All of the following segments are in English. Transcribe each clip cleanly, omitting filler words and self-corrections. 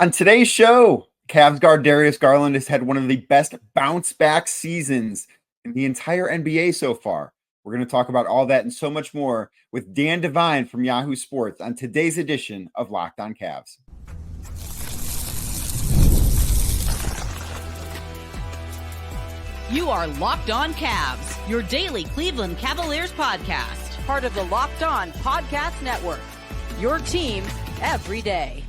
On today's show, Cavs guard Darius Garland has had one of the best bounce back seasons in the entire NBA so far. We're going to talk about all that and so much more with Dan Devine from Yahoo Sports on today's edition of Locked On Cavs. You are Locked On Cavs, your daily Cleveland Cavaliers podcast. Part of the Locked On Podcast Network, your team every day.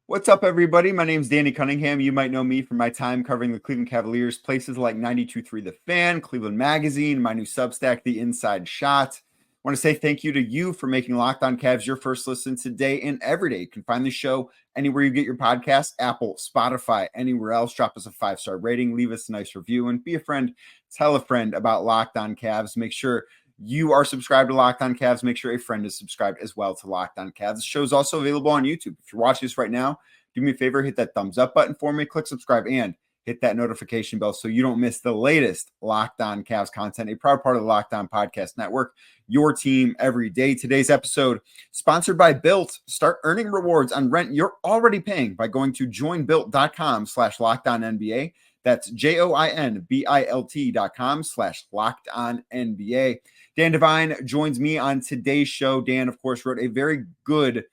What's up, everybody? My name's Danny Cunningham. You might know me from my time covering the Cleveland Cavaliers, places like 92.3 The Fan, Cleveland Magazine, my new Substack, The Inside Shot. I want to say thank you to you for making Locked On Cavs your first listen today and every day. You can find the show anywhere you get your podcasts, Apple, Spotify, anywhere else. Drop us a 5-star rating, leave us a nice review, and be a friend. Tell a friend about Locked On Cavs. Make sure you are subscribed to Locked On Cavs. Make sure a friend is subscribed as well to Locked On Cavs. The show is also available on YouTube. If you're watching this right now, do me a favor, hit that thumbs up button for me, click subscribe, and hit that notification bell so you don't miss the latest Locked On Cavs content, a proud part of the Locked On Podcast Network, your team every day. Today's episode sponsored by Built. Start earning rewards on rent you're already paying by going to joinbuilt.com/LockedOnNBA. That's joinbilt.com/LockedOnNBA. Dan Devine joins me on today's show. Dan, of course, wrote a very good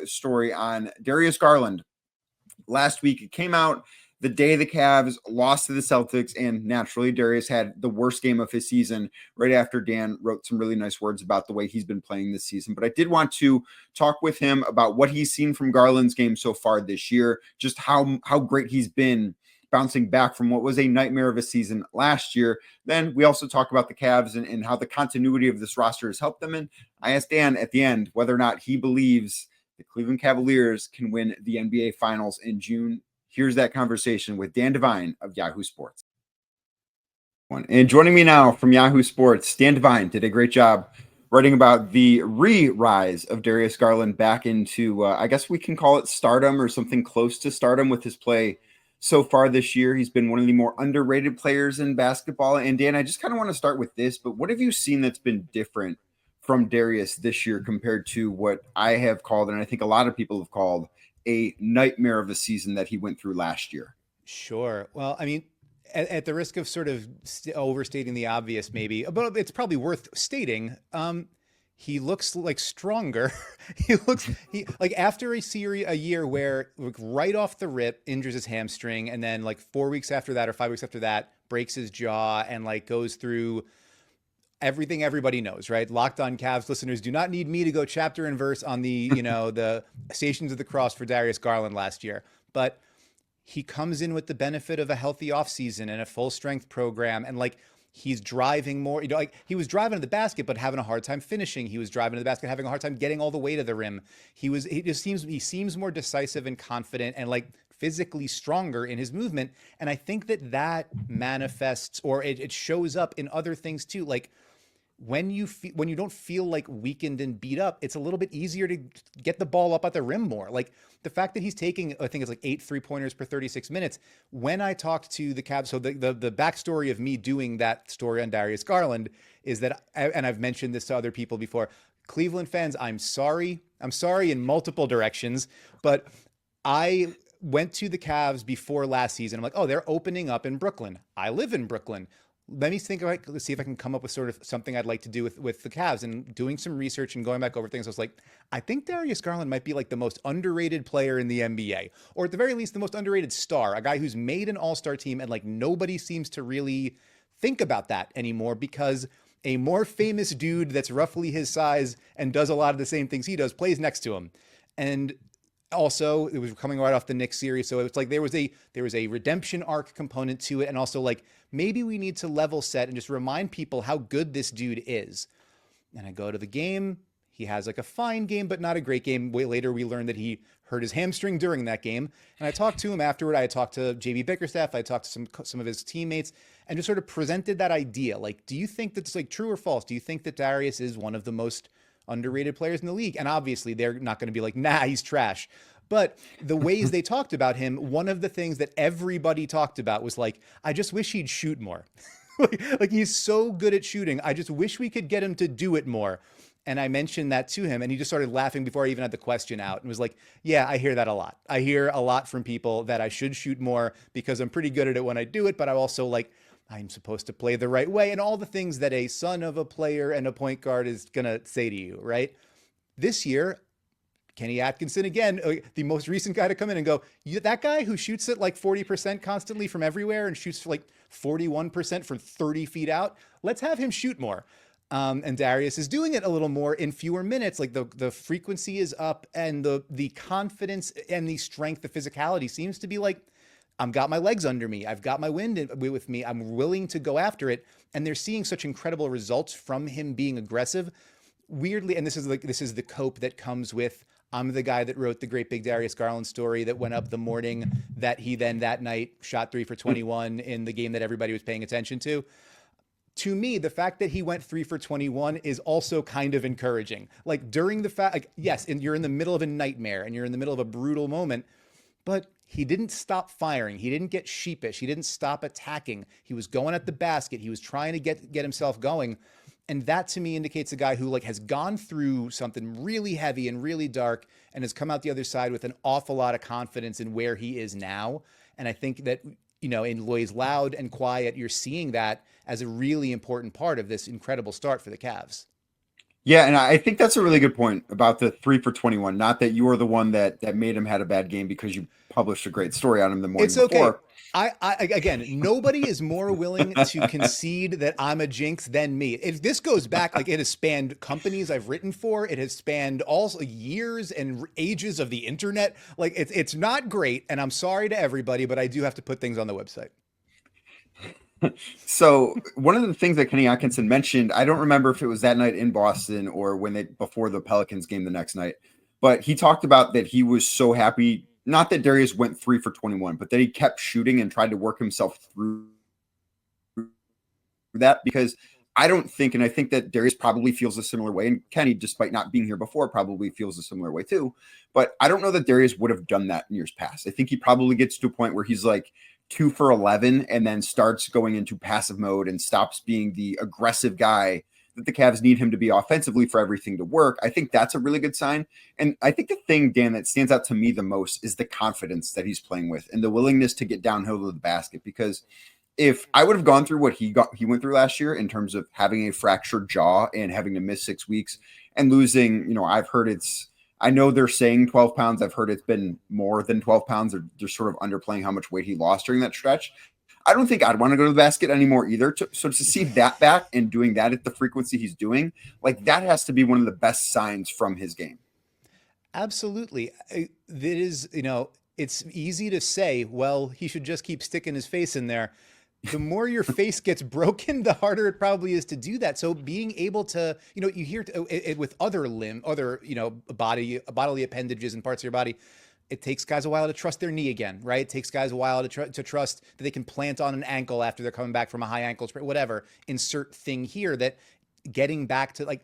story on Darius Garland last week. It came out the day the Cavs lost to the Celtics, and naturally, Darius had the worst game of his season right after Dan wrote some really nice words about the way he's been playing this season. But I did want to talk with him about what he's seen from Garland's game so far this year, just how great he's been bouncing back from what was a nightmare of a season last year. Then we also talk about the Cavs and how the continuity of this roster has helped them. And I asked Dan at the end whether or not he believes the Cleveland Cavaliers can win the NBA Finals in June. Here's that conversation with Dan Devine of Yahoo Sports. And joining me now from Yahoo Sports, Dan Devine did a great job writing about the re-rise of Darius Garland back into, I guess we can call it stardom or something close to stardom with his play so far this year. He's been one of the more underrated players in basketball. And Dan, I just kind of want to start with this, but what have you seen that's been different from Darius this year compared to what I have called, and I think a lot of people have called, a nightmare of a season that he went through last year? Sure. Well, I mean, at the risk of sort of overstating the obvious, maybe, but it's probably worth stating, he looks like stronger. he like after a year where like, right off the rip injures his hamstring, and then like 4 weeks after that or 5 weeks after that breaks his jaw and like goes through everything everybody knows, right? Locked On Cavs listeners do not need me to go chapter and verse on the, the Stations of the Cross for Darius Garland last year, but he comes in with the benefit of a healthy offseason and a full strength program, and like he's driving more, like he was driving to the basket, but having a hard time finishing. He was driving to the basket, having a hard time getting all the way to the rim. He seems more decisive and confident and like physically stronger in his movement. And I think that manifests, or it shows up in other things too. Like when you don't feel like weakened and beat up, it's a little bit easier to get the ball up at the rim more. Like the fact that he's taking, I think it's like 8 3-pointers per 36 minutes. When I talked to the Cavs, so the backstory of me doing that story on Darius Garland is that, and I've mentioned this to other people before, Cleveland fans, I'm sorry in multiple directions, but I went to the Cavs before last season. I'm like, oh, they're opening up in Brooklyn. I live in Brooklyn. Let me think about, let's see if I can come up with sort of something I'd like to do with the Cavs. And doing some research and going back over things, I was like, I think Darius Garland might be like the most underrated player in the NBA, or at the very least, the most underrated star, a guy who's made an all-star team. And like, nobody seems to really think about that anymore because a more famous dude that's roughly his size and does a lot of the same things he does plays next to him. And also, it was coming right off the Knicks series, so it's like there was a redemption arc component to it, and also like maybe we need to level set and just remind people how good this dude is. And I go to the game. He has like a fine game, but not a great game. Way later, we learned that he hurt his hamstring during that game. And I talked to him afterward. I talked to JB Bickerstaff. I talked to some of his teammates, and just sort of presented that idea. Like, do you think that's like true or false? Do you think that Darius is one of the most underrated players in the league? And obviously they're not going to be like, nah, he's trash. But the ways they talked about him, one of the things that everybody talked about was like, I just wish he'd shoot more. like he's so good at shooting. I just wish we could get him to do it more. And I mentioned that to him, and he just started laughing before I even had the question out and was like, yeah, I hear that a lot. I hear a lot from people that I should shoot more because I'm pretty good at it when I do it, but I also I'm supposed to play the right way and all the things that a son of a player and a point guard is going to say to you, right? This year, Kenny Atkinson, again, the most recent guy to come in and go, that guy who shoots at 40% constantly from everywhere and shoots 41% from 30 feet out, let's have him shoot more. And Darius is doing it a little more in fewer minutes. The frequency is up and the confidence and the strength, the physicality seems to be I've got my legs under me. I've got my wind with me. I'm willing to go after it. And they're seeing such incredible results from him being aggressive. Weirdly, and this is the cope that comes with, I'm the guy that wrote the great big Darius Garland story that went up the morning that he then that night shot 3 for 21 in the game that everybody was paying attention to. To me, the fact that he went 3 for 21 is also kind of encouraging. During the fact, yes, and you're in the middle of a nightmare and you're in the middle of a brutal moment, but he didn't stop firing. He didn't get sheepish. He didn't stop attacking. He was going at the basket. He was trying to get himself going. And that to me indicates a guy who has gone through something really heavy and really dark and has come out the other side with an awful lot of confidence in where he is now. And I think that, in Loy's loud and quiet, you're seeing that as a really important part of this incredible start for the Cavs. Yeah, and I think that's a really good point about the 3 for 21. Not that you were the one that made him had a bad game because you published a great story on him the morning before. Okay. Again, nobody is more willing to concede that I'm a jinx than me. This goes back, it has spanned companies I've written for. It has spanned also years and ages of the internet. It's not great, and I'm sorry to everybody, but I do have to put things on the website. So one of the things that Kenny Atkinson mentioned, I don't remember if it was that night in Boston or before the Pelicans game the next night, but he talked about that he was so happy, not that Darius went 3 for 21, but that he kept shooting and tried to work himself through that, because I think that Darius probably feels a similar way. And Kenny, despite not being here before, probably feels a similar way too. But I don't know that Darius would have done that in years past. I think he probably gets to a point where he's 2 for 11 and then starts going into passive mode and stops being the aggressive guy that the Cavs need him to be offensively for everything to work. I think that's a really good sign. And I think the thing, Dan, that stands out to me the most is the confidence that he's playing with and the willingness to get downhill to the basket. Because if I would have gone through what he went through last year in terms of having a fractured jaw and having to miss 6 weeks and losing, I know they're saying 12 pounds. I've heard it's been more than 12 pounds. They're sort of underplaying how much weight he lost during that stretch. I don't think I'd want to go to the basket anymore either. So to see that back and doing that at the frequency he's doing, that has to be one of the best signs from his game. Absolutely. It is, it's easy to say, well, he should just keep sticking his face in there. The more your face gets broken, the harder it probably is to do that. So being able to, you hear it with other bodily appendages and parts of your body, it takes guys a while to trust their knee again, right? It takes guys a while to trust that they can plant on an ankle after they're coming back from a high ankle sprain, whatever. Insert thing here that getting back to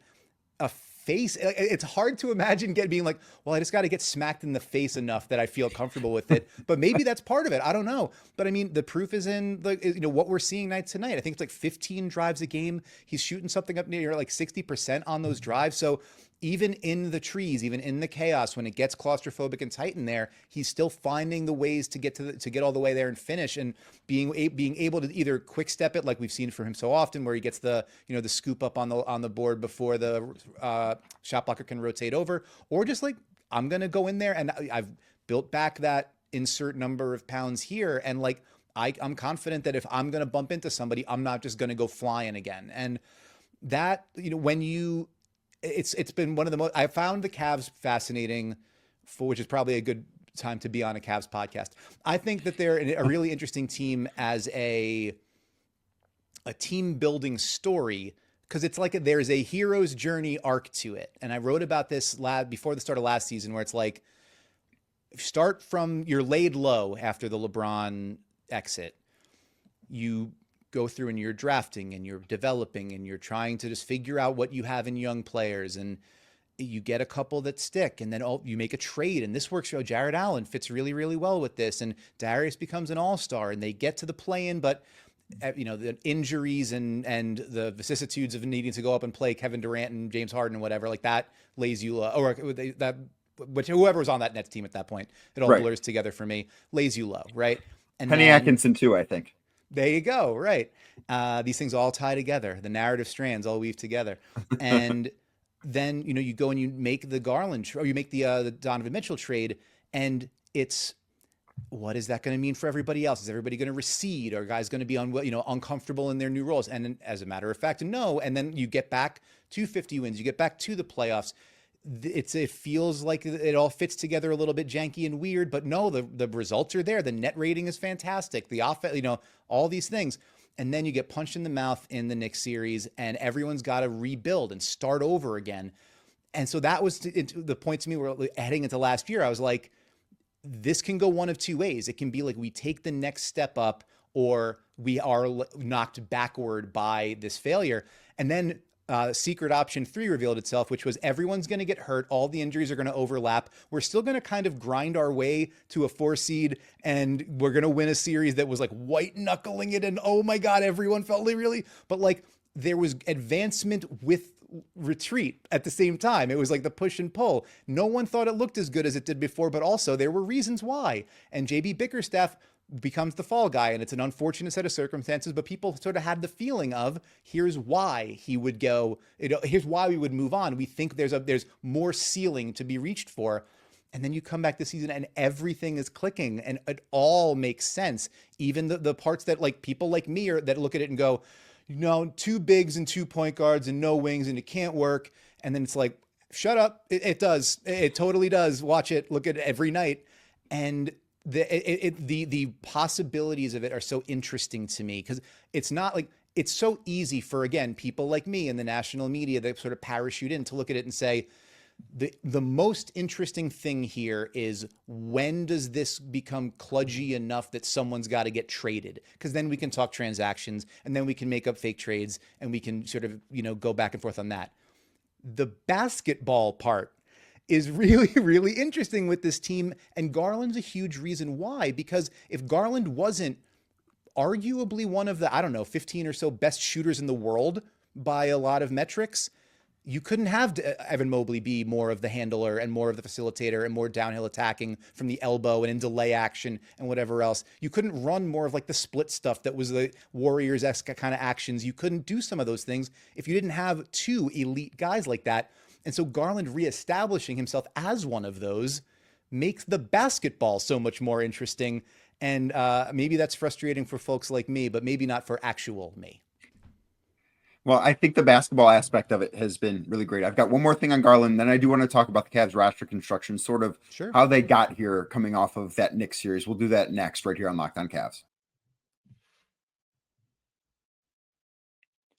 a face, it's hard to imagine being well, I just got to get smacked in the face enough that I feel comfortable with it. But maybe that's part of it. I don't know. But I mean, the proof is in what we're seeing night to night. I think it's 15 drives a game. He's shooting something up near 60% on those drives. So even in the trees, even in the chaos, when it gets claustrophobic and tight in there, he's still finding the ways to get all the way there and finish, and being able to either quick step it like we've seen from him so often, where he gets the the scoop up on the board before the shot blocker can rotate over, or just I'm gonna go in there and I've built back that insert number of pounds here, and I'm confident that if I'm gonna bump into somebody, I'm not just gonna go flying again. And that when you it's been one of the most, I found the Cavs fascinating, which is probably a good time to be on a Cavs podcast. I think that they're a really interesting team as a team building story, because it's there's a hero's journey arc to it. And I wrote about this before the start of last season, where it's start from, you're laid low after the LeBron exit. You go through and you're drafting and you're developing and you're trying to just figure out what you have in young players, and you get a couple that stick, and then you make a trade, and this works. Jared Allen fits really, really well with this, and Darius becomes an all-star, and they get to the play-in, but the injuries and the vicissitudes of needing to go up and play Kevin Durant and James Harden and whatever, like that lays you low, or whoever was on that Nets team at that point, it all blurs together for me, lays you low, right? And Penny Atkinson too, I think. There you go, right? These things all tie together. The narrative strands all weave together, and then you go and you make the Garland or you make the Donovan Mitchell trade, and it's, what is that going to mean for everybody else? Is everybody going to recede? Are guys going to be uncomfortable in their new roles? And as a matter of fact, no. And then you get back to 50 wins. You get back to the playoffs. It feels like it all fits together a little bit janky and weird, but no, the results are there. The net rating is fantastic. The offense, all these things. And then you get punched in the mouth in the Knicks series, and everyone's got to rebuild and start over again. And so that was the point to me where heading into last year, I was like, this can go one of two ways. It can be like we take the next step up, or we are knocked backward by this failure. And then secret option 3 revealed itself, which was everyone's going to get hurt. All the injuries are going to overlap. We're still going to kind of grind our way to a 4 seed, and we're going to win a series that was like white knuckling it. And oh my God, everyone felt really, but like there was advancement with retreat at the same time. It was like the push and pull. No one thought it looked as good as it did before, but also there were reasons why. And JB Bickerstaff becomes the fall guy, and it's an unfortunate set of circumstances, but people sort of had the feeling of, here's why he would go, here's why we would move on. We think there's more ceiling to be reached for. And then you come back this season and everything is clicking and it all makes sense. Even the parts that like people like me that look at it and go, 2 bigs and 2 point guards and no wings and it can't work. And then it's like, shut up. It does. It totally does. Watch it. Look at it every night. And the possibilities of it are so interesting to me, because it's not like, it's so easy for, again, people like me and the national media that sort of parachute in to look at it and say, the most interesting thing here is, when does this become kludgy enough that someone's got to get traded? Because then we can talk transactions, and then we can make up fake trades, and we can sort of, go back and forth on that. The basketball part is really, really interesting with this team, and Garland's a huge reason why, because if Garland wasn't arguably one of the, 15 or so best shooters in the world by a lot of metrics, you couldn't have Evan Mobley be more of the handler and more of the facilitator and more downhill attacking from the elbow and in delay action and whatever else. You couldn't run more of like the split stuff that was the Warriors-esque kind of actions. You couldn't do some of those things if you didn't have 2 elite guys like that. And so Garland reestablishing himself as one of those makes the basketball so much more interesting. And maybe that's frustrating for folks like me, but maybe not for actual me. Well, I think the basketball aspect of it has been really great. I've got one more thing on Garland, then I do want to talk about the Cavs roster construction, sort of how they got here coming off of that Knicks series. We'll do that next right here on Locked On Cavs.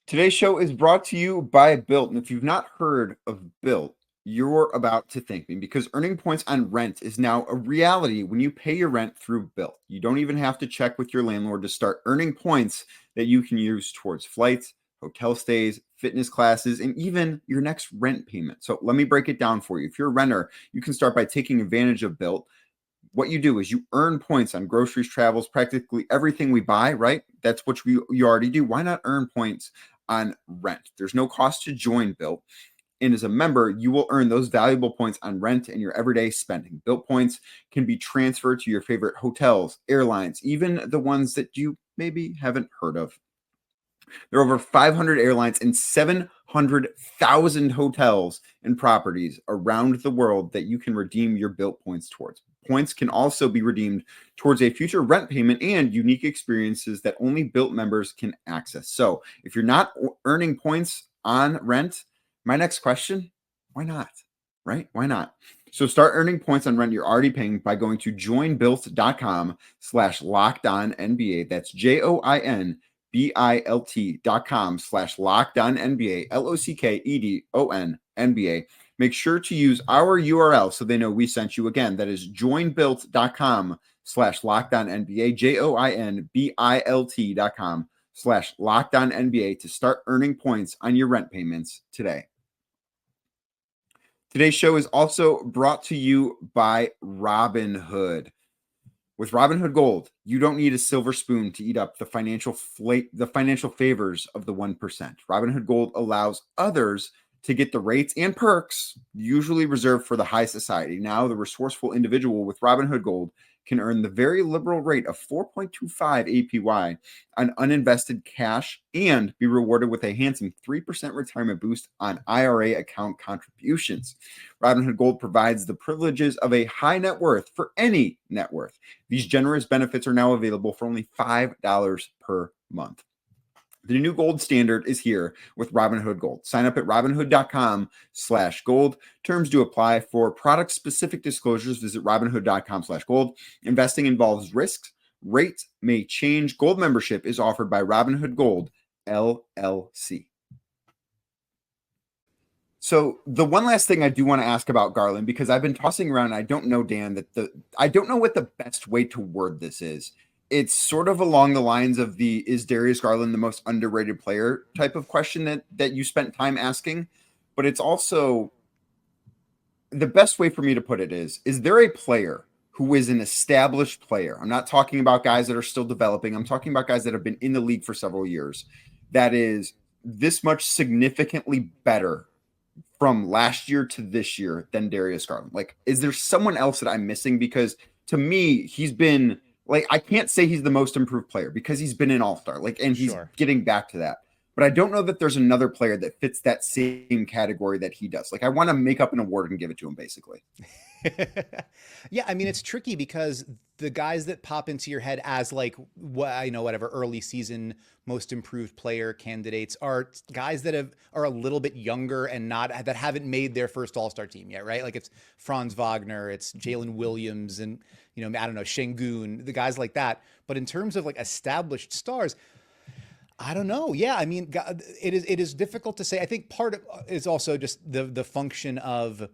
Today's show is brought to you by Built. And if you've not heard of Built, you're about to thank me, because earning points on rent is now a reality when you pay your rent through Built. You don't even have to check with your landlord to start earning points that you can use towards flights, hotel stays, fitness classes, and even your next rent payment. So let me break it down for you. If you're a renter, you can start by taking advantage of Built. What you do is you earn points on groceries, travels, practically everything we buy, right? That's what you already do. Why not earn points on rent? There's no cost to join Built. And as a member, you will earn those valuable points on rent and your everyday spending. Built points can be transferred to your favorite hotels, airlines, even the ones that you maybe haven't heard of. There are over 500 airlines and 700,000 hotels and properties around the world that you can redeem your Built points towards. Points can also be redeemed towards a future rent payment and unique experiences that only Built members can access. So if you're not earning points on rent, my next question, why not? Right? Why not? So start earning points on rent you're already paying by going to joinbuilt.com/LockedOnNBA. That's JOINBILT.com/LockedOnNBA, LOCKEDONNBA. Make sure to use our URL so they know we sent you. Again, that is joinbuilt.com/LockedOnNBA, JOINBILT.com/LockedOnNBA to start earning points on your rent payments today. Today's show is also brought to you by Robinhood. With Robinhood Gold, you don't need a silver spoon to eat up the financial favors of the 1%. Robinhood Gold allows others to get the rates and perks usually reserved for the high society. Now, the resourceful individual with Robinhood Gold can earn the very liberal rate of 4.25 APY on uninvested cash and be rewarded with a handsome 3% retirement boost on IRA account contributions. Robinhood Gold provides the privileges of a high net worth for any net worth. These generous benefits are now available for only $5 per month. The new gold standard is here with Robinhood Gold. Sign up at Robinhood.com/gold. Terms do apply. For product-specific disclosures, visit Robinhood.com/gold. Investing involves risks. Rates may change. Gold membership is offered by Robinhood Gold, LLC. So the one last thing I do want to ask about Garland, because I've been tossing around, I don't know, Dan, I don't know what the best way to word this is. It's sort of along the lines of is Darius Garland the most underrated player type of question that you spent time asking. But it's also, the best way for me to put it is there a player who is an established player? I'm not talking about guys that are still developing. I'm talking about guys that have been in the league for several years that is this much significantly better from last year to this year than Darius Garland. Like, is there someone else that I'm missing? Because to me, he's been, like, I can't say he's the most improved player because he's been an all-star, like, and he's getting back to that. But I don't know that there's another player that fits that same category that he does. Like, I want to make up an award and give it to him, basically. Yeah, I mean, it's tricky because the guys that pop into your head as like, whatever early season most improved player candidates are guys that are a little bit younger and that haven't made their first all-star team yet, right? Like it's Franz Wagner, it's Jalen Williams, and I don't know, Şengün, the guys like that. But in terms of like established stars, I don't know. Yeah, I mean, it is difficult to say. I think part of is also just the function of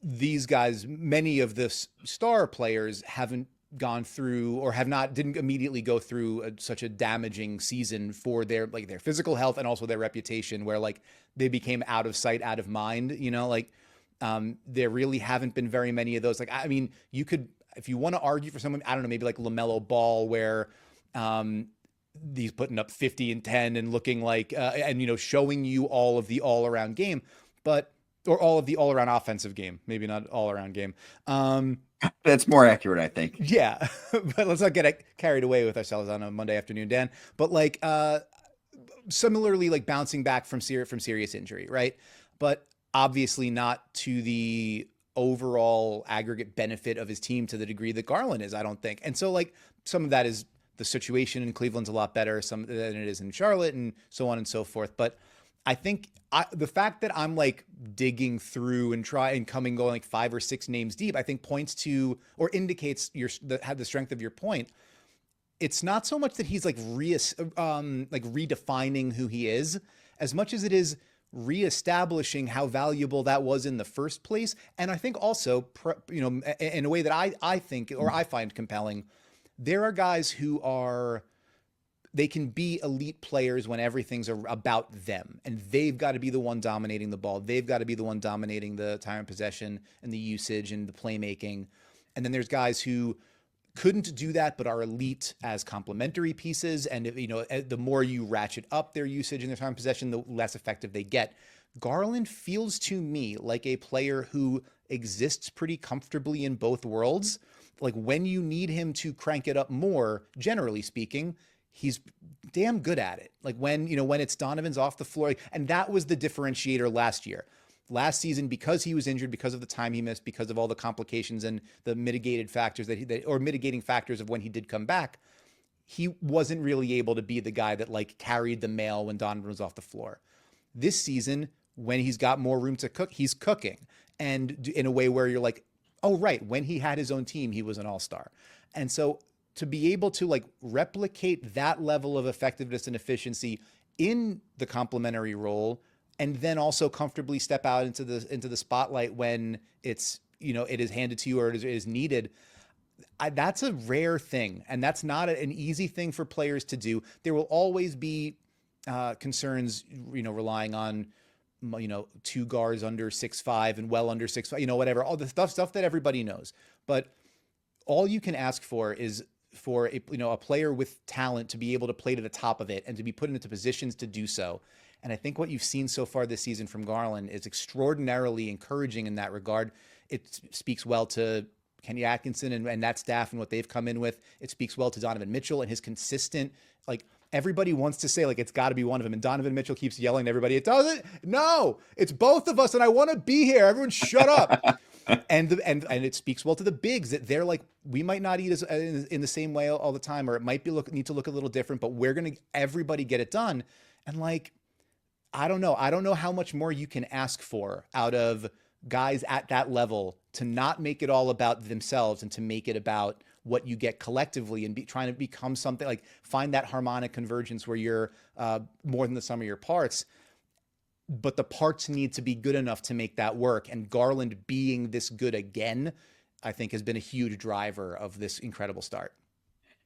these guys. Many of the star players haven't gone through or didn't immediately go through such a damaging season for their physical health and also their reputation, where like they became out of sight, out of mind. There really haven't been very many of those. Like, I mean, you could, if you want to argue for someone, I don't know, maybe like LaMelo Ball, where he's putting up 50 and 10 and looking like, and showing you all of the all-around game, or all of the all-around offensive game, maybe not all-around game. That's more accurate, I think. Yeah, but let's not get carried away with ourselves on a Monday afternoon, Dan. But like, similarly, like bouncing back from serious injury, right? But obviously not to the overall aggregate benefit of his team to the degree that Garland is, I don't think. And so like some of that is the situation in Cleveland's a lot better than it is in Charlotte, and so on and so forth. But I think the fact that I'm like digging through and going like 5 or 6 names deep, I think points to or indicates the strength of your point. It's not so much that he's like redefining who he is, as much as it is reestablishing how valuable that was in the first place. And I think also, in a way that I think, or I find compelling, there are guys who they can be elite players when everything's about them, and they've got to be the one dominating the ball. They've got to be the one dominating the time of possession and the usage and the playmaking. And then there's guys who couldn't do that, but are elite as complementary pieces. And the more you ratchet up their usage and their time of possession, the less effective they get. Garland feels to me like a player who exists pretty comfortably in both worlds. Like when you need him to crank it up more, generally speaking, he's damn good at it. Like when it's Donovan's off the floor, and that was the differentiator last year. Last season, because he was injured, because of the time he missed, because of all the complications and the mitigated factors mitigating factors of when he did come back, he wasn't really able to be the guy that like carried the mail when Donovan was off the floor. This season, when he's got more room to cook, he's cooking, and in a way where you're like, oh right, when he had his own team, he was an all-star. And so to be able to like replicate that level of effectiveness and efficiency in the complementary role, and then also comfortably step out into the spotlight when it's, it is handed to you or it is needed. That's a rare thing. And that's not an easy thing for players to do. There will always be concerns, relying on, 2 guards under 6'5" and well under 6'5", whatever, all the stuff that everybody knows. But all you can ask for is for a player with talent to be able to play to the top of it and to be put into positions to do so. And I think what you've seen so far this season from Garland is extraordinarily encouraging in that regard. It speaks well to Kenny Atkinson and that staff and what they've come in with. It speaks well to Donovan Mitchell and his consistent, like, everybody wants to say, like, it's got to be one of them. And Donovan Mitchell keeps yelling at everybody, it doesn't. No, it's both of us. And I want to be here. Everyone shut up. and it speaks well to the bigs that they're like, we might not eat as in the same way all the time, or it might need to look a little different, but we're going to everybody get it done. And like, I don't know how much more you can ask for out of guys at that level to not make it all about themselves and to make it about what you get collectively and trying to become something, like find that harmonic convergence where you're more than the sum of your parts. But the parts need to be good enough to make that work. And Garland being this good again, I think has been a huge driver of this incredible start.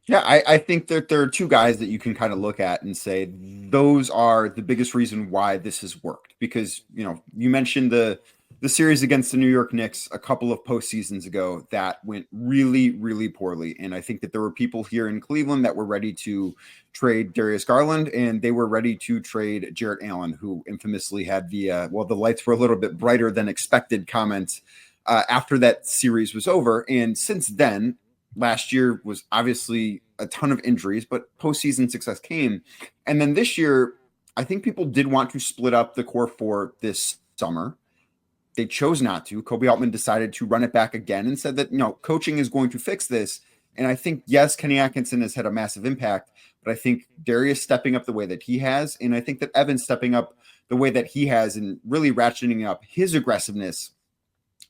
Yeah, I think that there are two guys that you can kind of look at and say those are the biggest reason why this has worked. Because, you mentioned the series against the New York Knicks a couple of postseasons ago that went really, really poorly. And I think that there were people here in Cleveland that were ready to trade Darius Garland, and they were ready to trade Jarrett Allen, who infamously had the lights were a little bit brighter than expected comments after that series was over. And since then, last year was obviously a ton of injuries, but postseason success came. And then this year, I think people did want to split up the core four this summer. They chose not to. Kobe Altman decided to run it back again and said that, coaching is going to fix this. And I think, yes, Kenny Atkinson has had a massive impact, but I think Darius stepping up the way that he has, and I think that Evan stepping up the way that he has and really ratcheting up his aggressiveness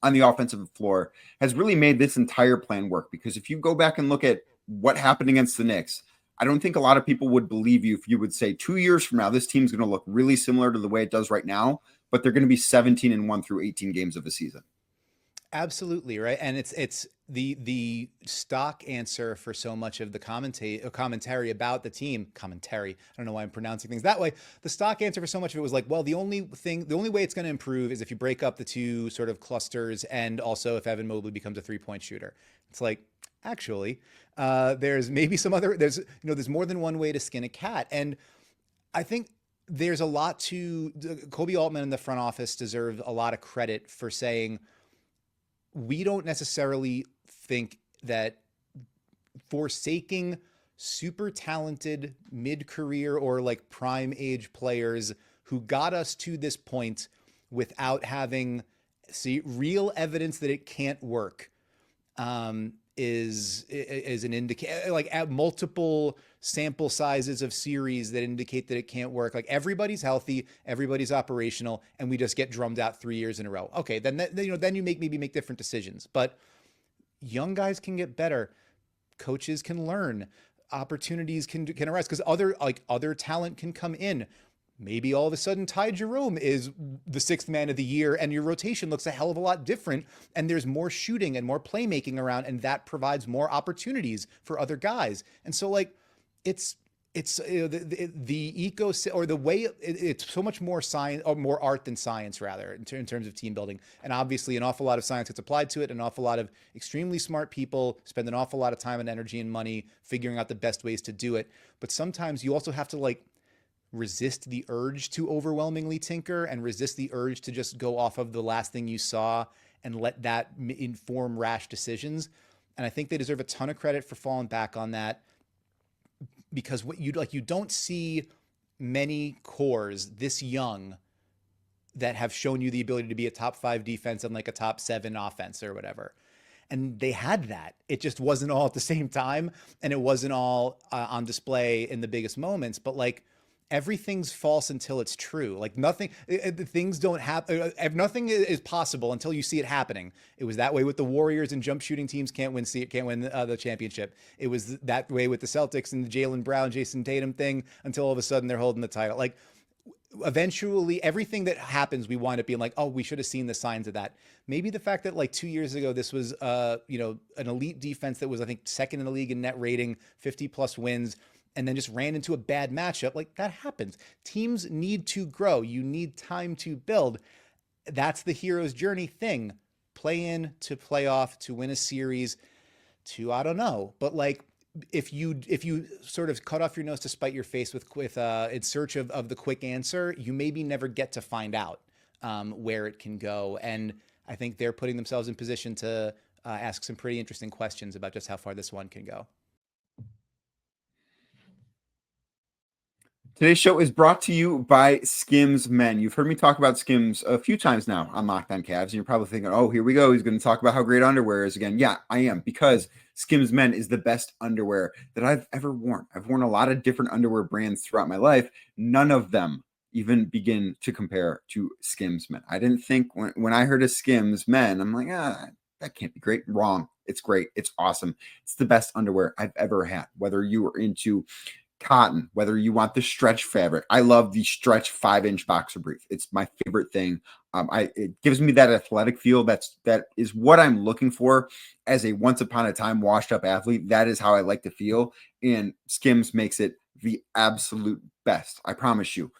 on the offensive floor has really made this entire plan work. Because if you go back and look at what happened against the Knicks, I don't think a lot of people would believe you if you would say 2 years from now, this team's going to look really similar to the way it does right now, but they're going to be 17-1 through 18 games of a season. Absolutely. Right. And it's the stock answer for so much of the commentary about the team. Commentary. I don't know why I'm pronouncing things that way. The stock answer for so much of it was like, well, the only way it's going to improve is if you break up the two sort of clusters, and also if Evan Mobley becomes a 3-point shooter. It's like, actually, there's maybe there's more than one way to skin a cat. And I think there's a lot to Kobe Altman and the front office deserve a lot of credit for saying, we don't necessarily think that forsaking super talented mid-career or like prime age players who got us to this point without having real evidence that it can't work is an indicator, like at multiple sample sizes of series that indicate that it can't work. Like everybody's healthy, everybody's operational, and we just get drummed out 3 years in a row. Okay, then you maybe make different decisions. But young guys can get better, coaches can learn, opportunities can arise because other talent can come in. Maybe all of a sudden Ty Jerome is the sixth man of the year and your rotation looks a hell of a lot different and there's more shooting and more playmaking around, and that provides more opportunities for other guys. And so like it's the eco or the way it's so much more science or more art than science rather in terms of team building. And obviously an awful lot of science gets applied to it. An awful lot of extremely smart people spend an awful lot of time and energy and money figuring out the best ways to do it. But sometimes you also have to like resist the urge to overwhelmingly tinker and resist the urge to just go off of the last thing you saw and let that inform rash decisions. And I think they deserve a ton of credit for falling back on that, because you don't see many cores this young that have shown you the ability to be a top 5 defense and like a top 7 offense or whatever. And they had that. It just wasn't all at the same time, and it wasn't all on display in the biggest moments. But like, everything's false until it's true. Like things don't happen. Nothing is possible until you see it happening. It was that way with the Warriors, and jump shooting teams can't win the championship. It was that way with the Celtics and the Jaylen Brown, Jason Tatum thing until all of a sudden they're holding the title. Like eventually everything that happens, we wind up being like, oh, we should have seen the signs of that. Maybe the fact that like 2 years ago, this was, an elite defense that was, I think, second in the league in net rating, 50 plus wins, and then just ran into a bad matchup. Like that happens. Teams need to grow. You need time to build. That's the hero's journey thing. Play in to playoff, to win a series, Two, I don't know, but like if you sort of cut off your nose to spite your face with in search of the quick answer, you maybe never get to find out where it can go. And I think they're putting themselves in position to ask some pretty interesting questions about just how far this one can go. Today's show is brought to you by Skims Men. You've heard me talk about Skims a few times now on Locked On Cavs, and you're probably thinking, oh, here we go. He's going to talk about how great underwear is again. Yeah, I am, because Skims Men is the best underwear that I've ever worn. I've worn a lot of different underwear brands throughout my life. None of them even begin to compare to Skims Men. I didn't think when I heard of Skims Men, I'm like, that can't be great. Wrong. It's great. It's awesome. It's the best underwear I've ever had, whether you are into cotton, whether you want the stretch fabric. I love the stretch 5-inch boxer brief. It's my favorite thing. It gives me that athletic feel. That is what I'm looking for as a once upon a time washed up athlete. That is how I like to feel. And Skims makes it the absolute best. I promise you.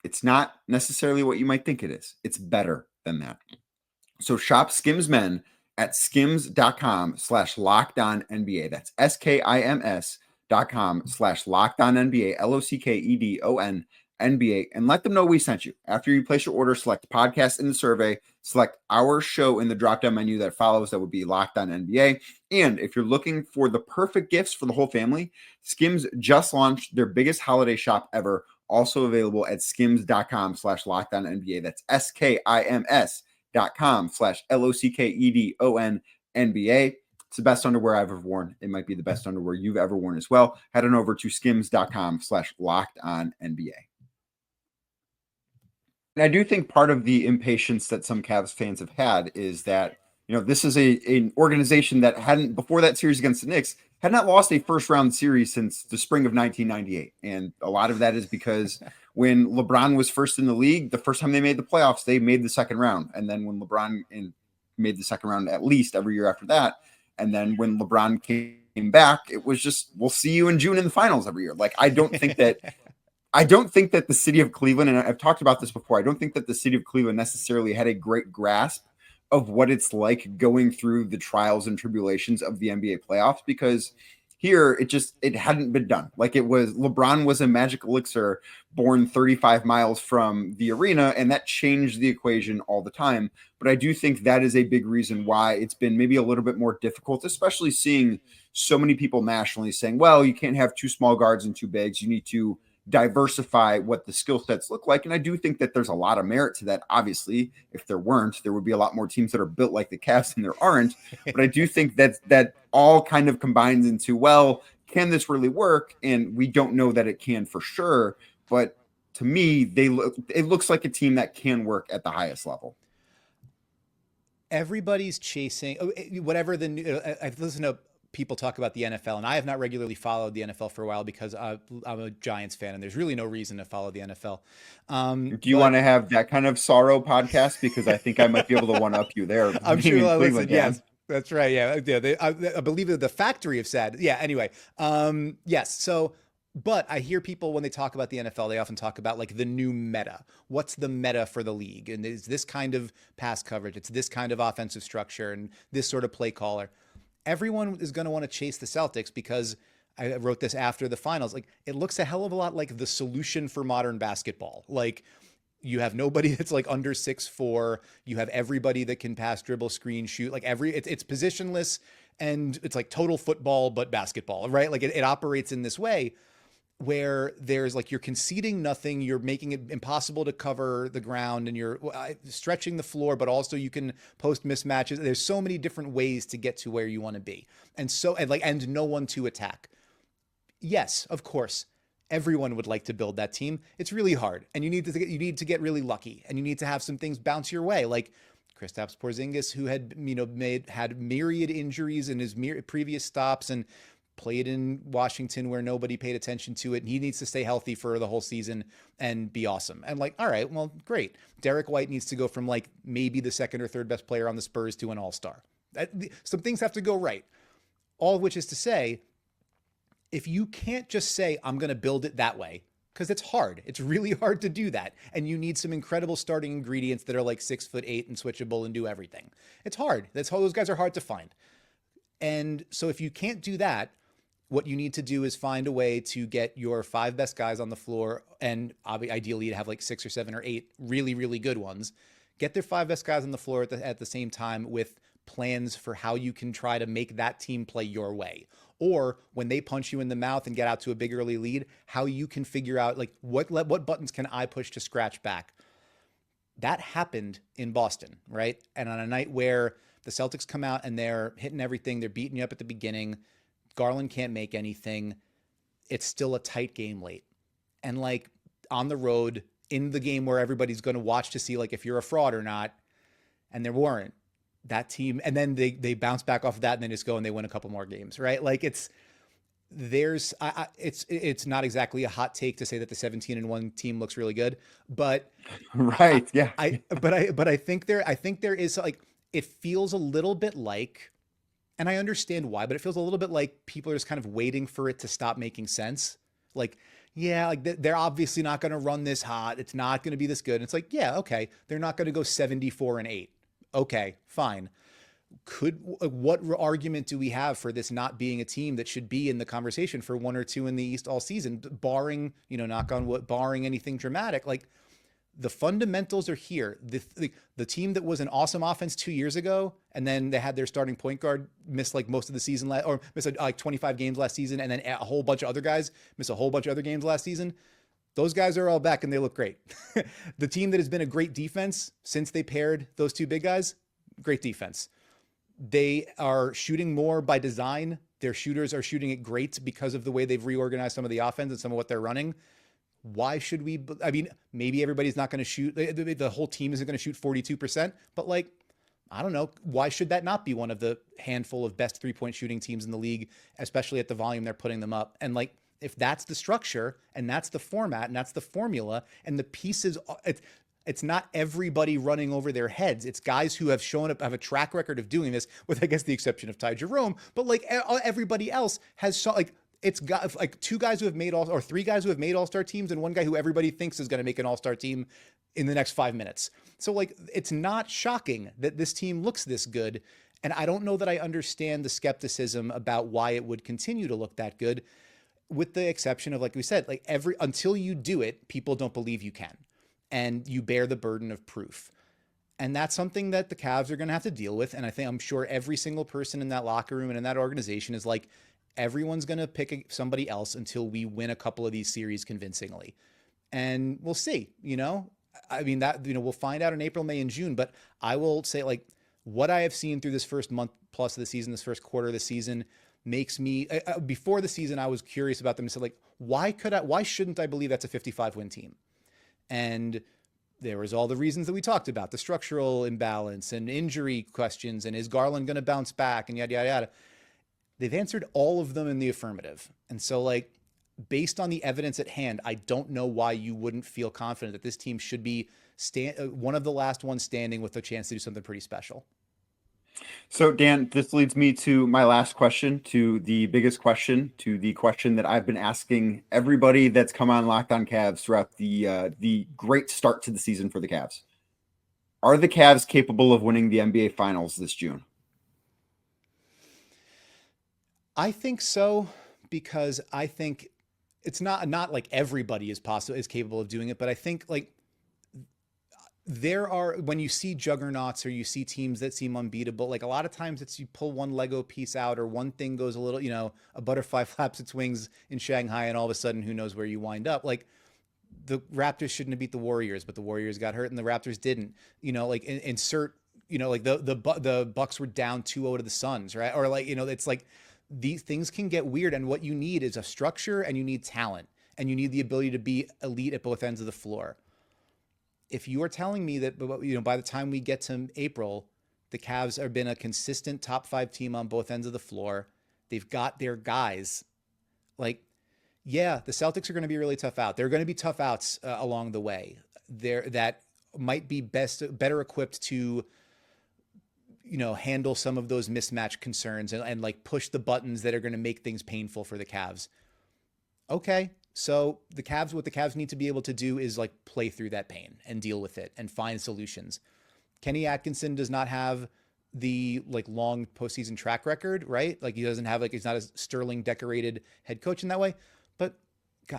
It's not necessarily what you might think it is. It's better than that. So shop Skims Men at skims.com/LockedOnNBA. That's SKIMS.com/LockedOnNBA, LOCKEDON and let them know we sent you. After you place your order, select podcast in the survey, select our show in the drop-down menu that follows. That would be Locked On NBA. And if you're looking for the perfect gifts for the whole family, Skims just launched their biggest holiday shop ever, also available at skims.com/LockedOnNBA. That's SKIMS.com/LOCKEDONNBA. It's the best underwear I've ever worn. It might be the best underwear you've ever worn as well. Head on over to skims.com/LockedOnNBA. And I do think part of the impatience that some Cavs fans have had is that, this is an organization that hadn't, before that series against the Knicks, had not lost a first round series since the spring of 1998. And a lot of that is because when LeBron was first in the league, the first time they made the playoffs, they made the second round. And then when LeBron made the second round at least every year after that. And then when LeBron came back, it was just, we'll see you in June in the finals every year. Like, I don't think that the city of Cleveland, and I've talked about this before, I don't think that the city of Cleveland necessarily had a great grasp of what it's like going through the trials and tribulations of the NBA playoffs, because here it hadn't been done. Like, LeBron was a magic elixir born 35 miles from the arena, and that changed the equation all the time. But I do think that is a big reason why it's been maybe a little bit more difficult, especially seeing so many people nationally saying, well, you can't have two small guards and two bigs. You need to diversify what the skill sets look like. And I do think that there's a lot of merit to that. Obviously, if there weren't, there would be a lot more teams that are built like the Cavs, and there aren't. But I do think that all kind of combines into, well, can this really work? And we don't know that it can for sure. But to me, it looks like a team that can work at the highest level. Everybody's chasing whatever I've listened to people talk about the NFL, and I have not regularly followed the NFL for a while because I'm a Giants fan, and there's really no reason to follow the NFL. Do you want to have that kind of sorrow podcast? Because I think I might be able to one up you there. I'm sure I'll listen. Yes, that's right. Yeah. I believe that the factory of sad. Yeah. Anyway. Yes. So, but I hear people when they talk about the NFL, they often talk about like the new meta. What's the meta for the league? And is this kind of pass coverage? It's this kind of offensive structure and this sort of play caller. Everyone is going to want to chase the Celtics because I wrote this after the finals. Like, it looks a hell of a lot like the solution for modern basketball. Like, you have nobody that's like under 6'4". You have everybody that can pass, dribble, screen, shoot. Like it's positionless, and it's like total football, but basketball, right? Like it operates in this way where there's like, you're conceding nothing. You're making it impossible to cover the ground, and you're stretching the floor, but also you can post mismatches. There's so many different ways to get to where you want to be. And no one to attack. Yes, of course, everyone would like to build that team. It's really hard. And you need to get really lucky, and you need to have some things bounce your way. Like Kristaps Porzingis, who had myriad injuries in his previous stops and played in Washington where nobody paid attention to it. And he needs to stay healthy for the whole season and be awesome. And like, all right, well, great. Derek White needs to go from like maybe the second or third best player on the Spurs to an all-star. Some things have to go right. All of which is to say, if you can't just say, I'm going to build it that way, because it's hard. It's really hard to do that. And you need some incredible starting ingredients that are like 6'8" and switchable and do everything. It's hard. Those guys are hard to find. And so if you can't do that, what you need to do is find a way to get your 5 best guys on the floor, and ideally to have like 6 or 7 or 8 really, really good ones. Get their 5 best guys on the floor at the same time with plans for how you can try to make that team play your way. Or when they punch you in the mouth and get out to a big early lead, how you can figure out like what buttons can I push to scratch back. That happened in Boston, right? And on a night where the Celtics come out and they're hitting everything, they're beating you up at the beginning, Garland can't make anything, it's still a tight game late. And like on the road, in the game where everybody's going to watch to see like if you're a fraud or not, and there weren't, that team, and then they bounce back off of that and then just go and they win a couple more games, right? Like it's not exactly a hot take to say that the 17-1 team looks really good, but right. Yeah. But I think there is like, it feels a little bit like, and I understand why, but it feels a little bit like people are just kind of waiting for it to stop making sense. Like, yeah, like they're obviously not going to run this hot. It's not going to be this good. And it's like, yeah, okay. They're not going to go 74-8. Okay, fine. What argument do we have for this not being a team that should be in the conversation for 1 or 2 in the East all season, barring, knock on wood, barring anything dramatic? Like the fundamentals are here. The team that was an awesome offense 2 years ago, and then they had their starting point guard miss like most of the season or miss like 25 games last season, and then a whole bunch of other guys miss a whole bunch of other games last season. Those guys are all back and they look great. The team that has been a great defense since they paired those 2 big guys, great defense. They are shooting more by design. Their shooters are shooting it great because of the way they've reorganized some of the offense and some of what they're running. Why should we? I mean, maybe everybody's not going to shoot. The whole team isn't going to shoot 42%, but like, I don't know. Why should that not be one of the handful of best 3-point shooting teams in the league, especially at the volume they're putting them up? And like, if that's the structure and that's the format and that's the formula and the pieces, it's not everybody running over their heads. It's guys who have shown up, have a track record of doing this, with I guess the exception of Ty Jerome. But like everybody else has it's got like 2 guys who have made or 3 guys who have made all-star teams and 1 guy who everybody thinks is going to make an all-star team in the next 5 minutes. So like, it's not shocking that this team looks this good. And I don't know that I understand the skepticism about why it would continue to look that good, with the exception of, like we said, like until you do it, people don't believe you can, and you bear the burden of proof. And that's something that the Cavs are going to have to deal with. And I'm sure every single person in that locker room and in that organization is like, everyone's going to pick somebody else until we win a couple of these series convincingly. And we'll see, I mean, that, we'll find out in April, May, and June, but I will say like what I have seen through this first month plus of the season, this first quarter of the season, makes me, before the season, I was curious about them and said like, why shouldn't I believe that's a 55-win team? And there was all the reasons that we talked about, the structural imbalance and injury questions, and is Garland going to bounce back, and yada, yada, yada. They've answered all of them in the affirmative. And so like, based on the evidence at hand, I don't know why you wouldn't feel confident that this team should be one of the last ones standing with a chance to do something pretty special. So, Dan, this leads me to my last question, to the biggest question, to the question that I've been asking everybody that's come on Locked On Cavs throughout the great start to the season for the Cavs. Are the Cavs capable of winning the NBA Finals this June? I think so, because I think it's not like everybody is capable of doing it, but I think like there are, when you see juggernauts or you see teams that seem unbeatable, like a lot of times it's you pull one Lego piece out or one thing goes a little, a butterfly flaps its wings in Shanghai and all of a sudden who knows where you wind up. Like the Raptors shouldn't have beat the Warriors, but the Warriors got hurt and the Raptors didn't, like insert, like the Bucks were down 2-0 to the Suns, right? Or like, it's like these things can get weird, and what you need is a structure and you need talent and you need the ability to be elite at both ends of the floor. If you are telling me that, by the time we get to April, the Cavs have been a consistent top 5 team on both ends of the floor, they've got their guys, like, yeah, the Celtics are going to be really tough out. There are going to be tough outs along the way that might be better equipped to, handle some of those mismatch concerns and like push the buttons that are going to make things painful for the Cavs. Okay. So what the Cavs need to be able to do is like play through that pain and deal with it and find solutions. Kenny Atkinson does not have the like long postseason track record, right? Like he doesn't have he's not a sterling decorated head coach in that way. But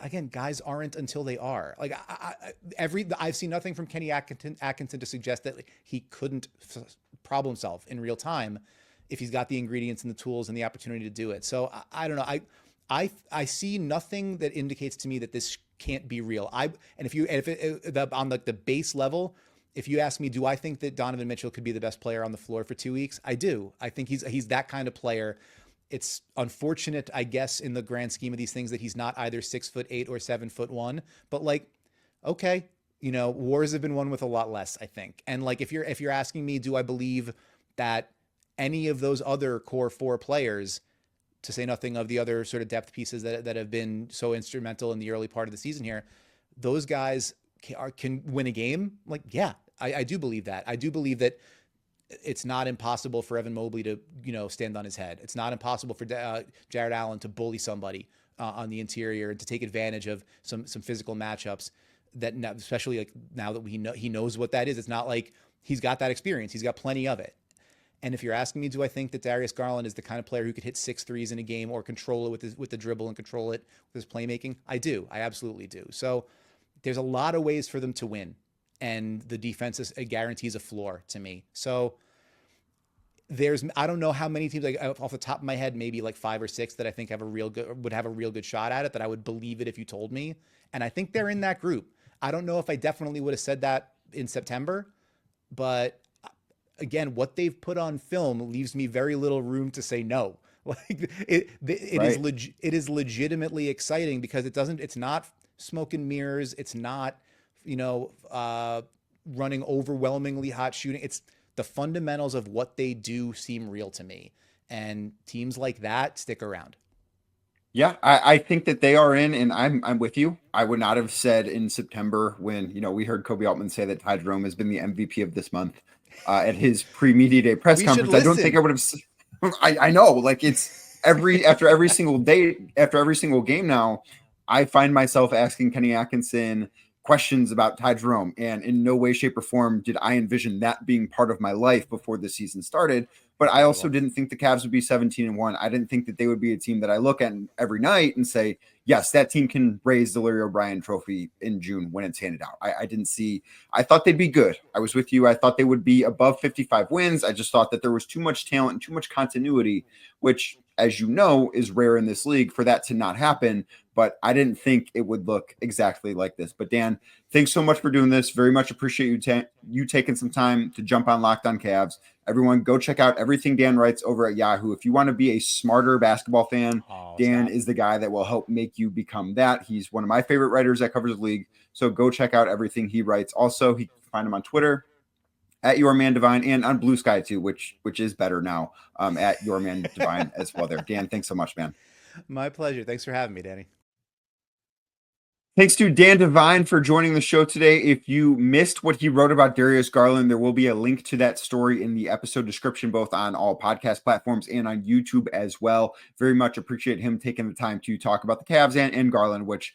again, guys aren't until they are. Like I've seen nothing from Kenny Atkinson to suggest that he couldn't problem solve in real time if he's got the ingredients and the tools and the opportunity to do it. So I don't know. I see nothing that indicates to me that this can't be real. On the base level, if you ask me, do I think that Donovan Mitchell could be the best player on the floor for 2 weeks? I do. I think he's that kind of player. It's unfortunate, I guess, in the grand scheme of these things that he's not either 6'8" or 7'1", but like, okay, wars have been won with a lot less, I think. And like, if you're asking me, do I believe that any of those other core 4 players, to say nothing of the other sort of depth pieces that have been so instrumental in the early part of the season here, those guys can win a game? Like, yeah, I do believe that. I do believe that it's not impossible for Evan Mobley to, stand on his head. It's not impossible for Jared Allen to bully somebody on the interior and to take advantage of some physical matchups that now, especially like now that he knows what that is. It's not like he's got that experience. He's got plenty of it. And if you're asking me, do I think that Darius Garland is the kind of player who could hit 6 threes in a game or control it with the dribble and control it with his playmaking? I do. I absolutely do. So there's a lot of ways for them to win. And the defense guarantees a floor to me. So I don't know how many teams, like off the top of my head, maybe like 5 or 6 that I think would have a real good shot at it, that I would believe it if you told me. And I think they're in that group. I don't know if I definitely would have said that in September, but again, what they've put on film leaves me very little room to say no. Like it is legitimately exciting because it's not smoke and mirrors. It's not, running overwhelmingly hot shooting. It's the fundamentals of what they do seem real to me, and teams like that stick around. Yeah, I think that they are in, and I'm with you. I would not have said in September when, we heard Kobe Altman say that Ty Jerome has been the MVP of this month at his pre-media day press conference. I don't think I would have. I know, like it's after every single game now, I find myself asking Kenny Atkinson questions about Ty Jerome, and in no way, shape, or form did I envision that being part of my life before the season started. But I also didn't think the Cavs would be 17-1. I didn't think that they would be a team that I look at every night and say, yes, that team can raise the Larry O'Brien trophy in June when it's handed out. I thought they'd be good. I was with you. I thought they would be above 55 wins. I just thought that there was too much talent and too much continuity, which, as you know, is rare in this league for that to not happen. But I didn't think it would look exactly like this. But Dan, thanks so much for doing this. Very much appreciate you taking some time to jump on Locked On Cavs. Everyone, go check out everything Dan writes over at Yahoo. If you want to be a smarter basketball fan, Dan is the guy that will help make you become that. He's one of my favorite writers that covers the league. So go check out everything he writes. Also, you can find him on Twitter at Your Man Devine, and on Blue Sky too, which is better now, at Your Man Devine as well there. Dan, thanks so much, man. My pleasure. Thanks for having me, Danny. Thanks to Dan Devine for joining the show today. If you missed what he wrote about Darius Garland, there will be a link to that story in the episode description, both on all podcast platforms and on YouTube as well. Very much appreciate him taking the time to talk about the Cavs and Garland, which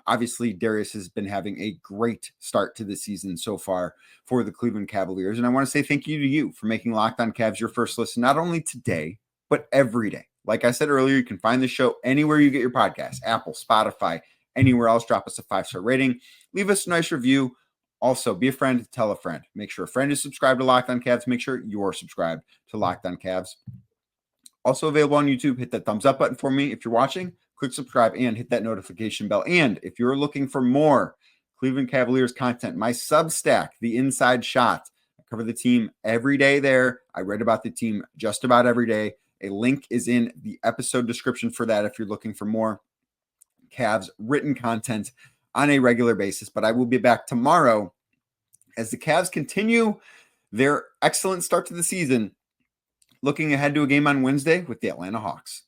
obviously Darius has been having a great start to the season so far for the Cleveland Cavaliers. And I want to say thank you to you for making Locked On Cavs your first listen, not only today, but every day. Like I said earlier, you can find the show anywhere you get your podcasts, Apple, Spotify, anywhere else. Drop us a 5-star rating. Leave us a nice review. Also, be a friend, tell a friend. Make sure a friend is subscribed to Locked On Cavs. Make sure you're subscribed to Locked On Cavs. Also available on YouTube. Hit that thumbs up button for me if you're watching. Click subscribe and hit that notification bell. And if you're looking for more Cleveland Cavaliers content, my Substack, The Inside Shot. I cover the team every day there. I write about the team just about every day. A link is in the episode description for that if you're looking for more Cavs written content on a regular basis. But I will be back tomorrow as the Cavs continue their excellent start to the season, looking ahead to a game on Wednesday with the Atlanta Hawks.